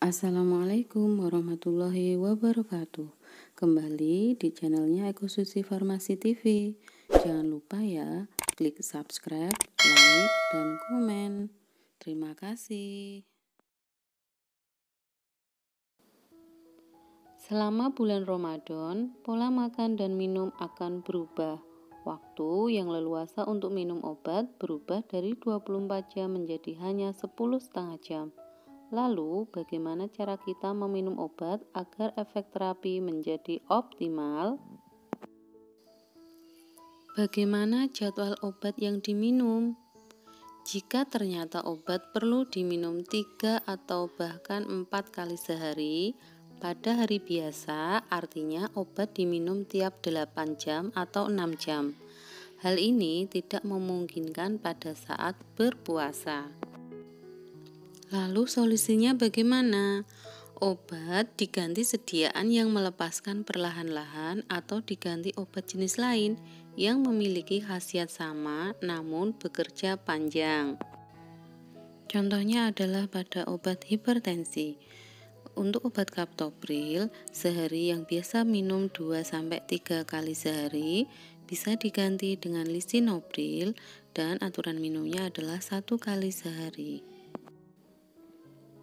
Assalamualaikum warahmatullahi wabarakatuh. Kembali di channelnya Ekosusi Farmasi TV. Jangan lupa ya, klik subscribe, like, dan komen. Terima kasih. Selama bulan Ramadan, pola makan dan minum akan berubah. Waktu yang leluasa untuk minum obat berubah dari 24 jam menjadi hanya 10,5 jam. Lalu, bagaimana cara kita meminum obat agar efek terapi menjadi optimal? Bagaimana jadwal obat yang diminum? Jika ternyata obat perlu diminum 3 atau bahkan 4 kali sehari, pada hari biasa artinya obat diminum tiap 8 jam atau 6 jam. Hal ini tidak memungkinkan pada saat berpuasa. Lalu solusinya bagaimana? Obat diganti sediaan yang melepaskan perlahan-lahan atau diganti obat jenis lain yang memiliki khasiat sama namun bekerja panjang. Contohnya adalah pada obat hipertensi. Untuk obat kaptopril, sehari yang biasa minum 2-3 kali sehari bisa diganti dengan lisinopril dan aturan minumnya adalah 1 kali sehari.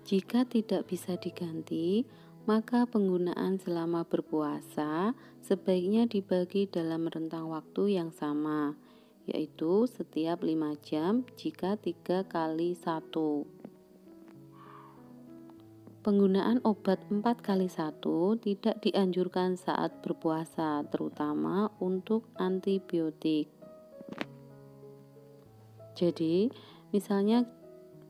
Jika tidak bisa diganti, maka penggunaan selama berpuasa sebaiknya dibagi dalam rentang waktu yang sama, yaitu setiap 5 jam jika 3 kali 1. Penggunaan obat 4 kali 1 tidak dianjurkan saat berpuasa, terutama untuk antibiotik. Jadi, misalnya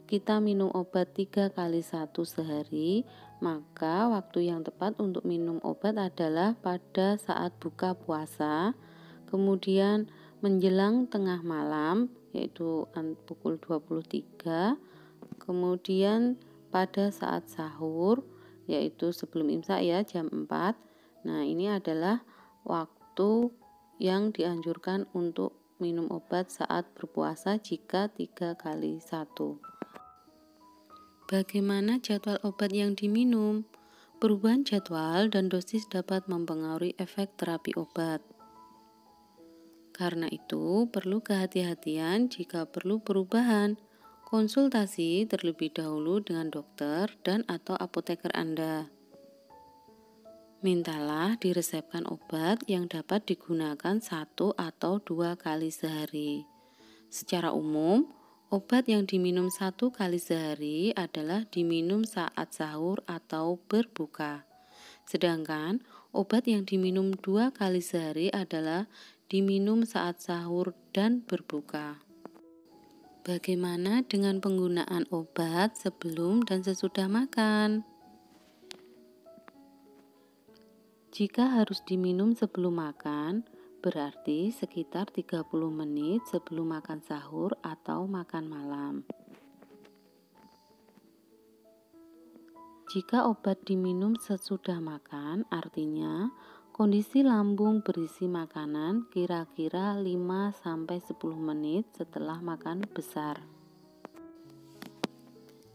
kita minum obat 3 kali 1 sehari, maka waktu yang tepat untuk minum obat adalah pada saat buka puasa, kemudian menjelang tengah malam, yaitu pukul 23, kemudian pada saat sahur, yaitu sebelum imsak ya, jam 4. Nah, ini adalah waktu yang dianjurkan untuk minum obat saat berpuasa jika 3 kali 1. Bagaimana jadwal obat yang diminum? Perubahan jadwal dan dosis dapat mempengaruhi efek terapi obat. Karena itu, perlu kehati-hatian jika perlu perubahan. Konsultasi terlebih dahulu dengan dokter dan atau apoteker Anda. Mintalah diresepkan obat yang dapat digunakan 1 atau 2 kali sehari. Secara umum, obat yang diminum 1 kali sehari adalah diminum saat sahur atau berbuka. Sedangkan obat yang diminum 2 kali sehari adalah diminum saat sahur dan berbuka. Bagaimana dengan penggunaan obat sebelum dan sesudah makan? Jika harus diminum sebelum makan, berarti sekitar 30 menit sebelum makan sahur atau makan malam. Jika obat diminum sesudah makan, artinya kondisi lambung berisi makanan kira-kira 5-10 menit setelah makan besar.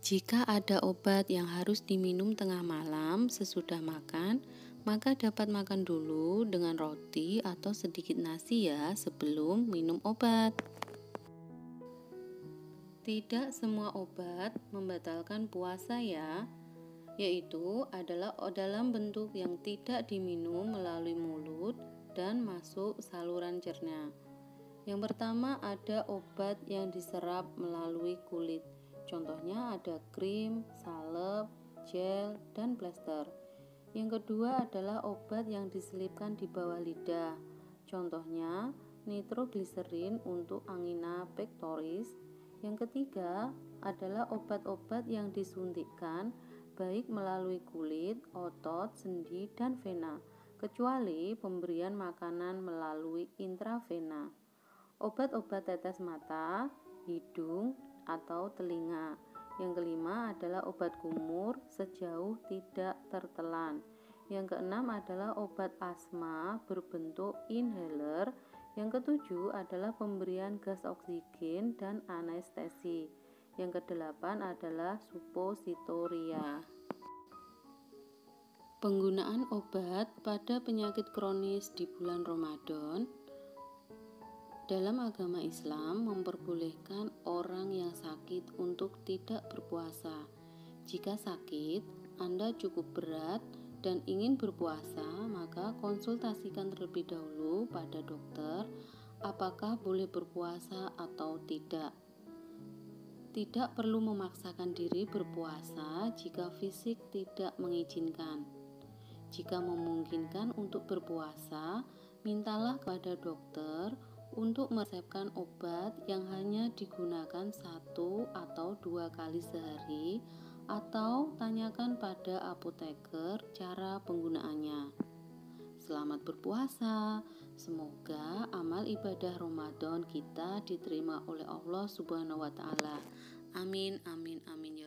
Jika ada obat yang harus diminum tengah malam sesudah makan, maka dapat makan dulu dengan roti atau sedikit nasi ya sebelum minum obat. Tidak semua obat membatalkan puasa ya, yaitu adalah dalam bentuk yang tidak diminum melalui mulut dan masuk saluran cerna. Yang pertama ada obat yang diserap melalui kulit. Contohnya ada krim, salep, gel, dan plester. Yang kedua adalah obat yang diselipkan di bawah lidah. Contohnya nitrogliserin untuk angina pectoris. Yang ketiga adalah obat-obat yang disuntikkan baik melalui kulit, otot, sendi, dan vena, kecuali pemberian makanan melalui intravena. Obat-obat tetes mata, hidung, atau telinga. Yang kelima adalah obat kumur sejauh tidak tertelan. Yang keenam adalah obat asma berbentuk inhaler. Yang ketujuh adalah pemberian gas oksigen dan anestesi. Yang kedelapan adalah supositoria. Penggunaan obat pada penyakit kronis di bulan Ramadan dalam agama Islam memperbolehkan orang yang sakit untuk tidak berpuasa. Jika sakit, Anda cukup berat dan ingin berpuasa, maka konsultasikan terlebih dahulu pada dokter apakah boleh berpuasa atau tidak. Tidak perlu memaksakan diri berpuasa jika fisik tidak mengizinkan. Jika memungkinkan untuk berpuasa, mintalah kepada dokter untuk meresepkan obat yang hanya digunakan 1 atau 2 kali sehari, atau tanyakan pada apoteker cara penggunaannya. Selamat berpuasa. Semoga amal ibadah Ramadan kita diterima oleh Allah Subhanahu wa taala. Amin amin amin ya